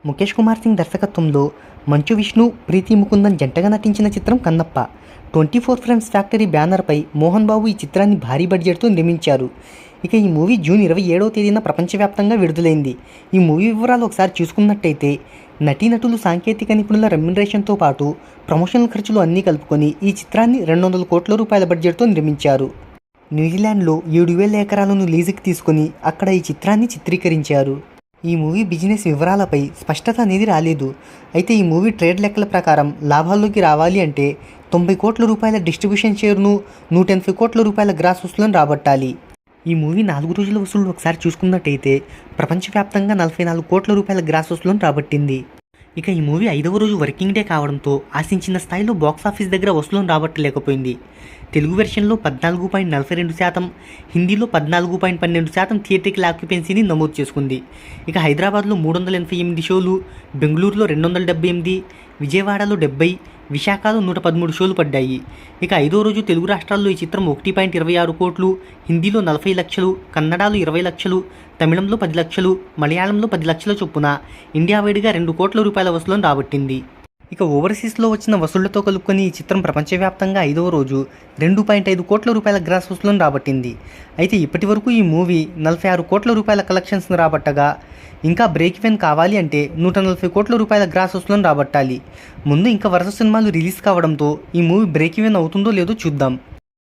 ముఖేష్ కుమార్ సింగ్ దర్శకత్వంలో మంచు విష్ణు, ప్రీతి ముకుందన్ జంటగా నటించిన చిత్రం కన్నప్ప. 24 ఫ్రేమ్స్ ఫ్యాక్టరీ బ్యానర్పై మోహన్ బాబు ఈ చిత్రాన్ని భారీ బడ్జెట్తో నిర్మించారు. ఇక ఈ మూవీ జూన్ 27వ తేదీన ప్రపంచవ్యాప్తంగా విడుదలైంది. ఈ మూవీ వివరాలు ఒకసారి చూసుకున్నట్టయితే నటీనటులు, సాంకేతిక నిపుణుల రెమ్యునరేషన్తో పాటు ప్రమోషనల్ ఖర్చులు అన్నీ కలుపుకొని ఈ చిత్రాన్ని 200 కోట్ల రూపాయల బడ్జెట్తో నిర్మించారు. న్యూజిలాండ్లో 7,000 ఎకరాలను లీజుకి తీసుకొని అక్కడ ఈ చిత్రాన్ని చిత్రీకరించారు. ఈ మూవీ బిజినెస్ వివరాలపై స్పష్టత అనేది రాలేదు. అయితే ఈ మూవీ ట్రేడ్ లెక్కల ప్రకారం లాభాల్లోకి రావాలి అంటే 90 కోట్ల రూపాయల డిస్ట్రిబ్యూషన్ షేర్ను, 180 కోట్ల రూపాయల గ్రాస్ వసూలను రాబట్టాలి. ఈ మూవీ 4 రోజుల వసూళ్లు ఒకసారి చూసుకున్నట్టయితే ప్రపంచవ్యాప్తంగా 44 కోట్ల రూపాయల గ్రాస్ వసూలను రాబట్టింది. ఇక ఈ మూవీ 5వ రోజు వర్కింగ్ డే కావడంతో ఆశించిన స్థాయిలో బాక్సాఫీస్ దగ్గర వసూలను రాబట్టలేకపోయింది. తెలుగు వెర్షన్లో 14.42%, హిందీలో 14.12% థియేట్రికల్ ఆక్యుపెన్సీని నమోదు చేసుకుంది. ఇక హైదరాబాద్లో 388 షోలు, బెంగళూరులో 278, విజయవాడలో 70, విశాఖలో 113 షోలు పడ్డాయి. ఇక 5వ రోజు తెలుగు రాష్ట్రాల్లో ఈ చిత్రం 1.26 కోట్లు, హిందీలో 40 లక్షలు, కన్నడలో 20 లక్షలు, తమిళంలో 10 లక్షలు, మలయాళంలో 10 లక్షల చొప్పున ఇండియా వైడ్గా 2 కోట్ల రూపాయల వసూలను రాబట్టింది. ఇక ఓవర్సీస్లో వచ్చిన వసూళ్లతో కలుపుకొని ఈ చిత్రం ప్రపంచవ్యాప్తంగా 5వ రోజు 2.5 కోట్ల రూపాయల గ్రాస్ వసూలను రాబట్టింది. అయితే ఇప్పటి వరకు ఈ మూవీ 46 కోట్ల రూపాయల కలెక్షన్స్ను రాబట్టగా ఇంకా బ్రేక్ ఈవెన్ కావాలి అంటే 140 కోట్ల రూపాయల గ్రాస్ వసూలను రాబట్టాలి. ముందు ఇంకా వరుస సినిమాలు రిలీజ్ కావడంతో ఈ మూవీ బ్రేక్ ఈవెన్ అవుతుందో లేదో చూద్దాం.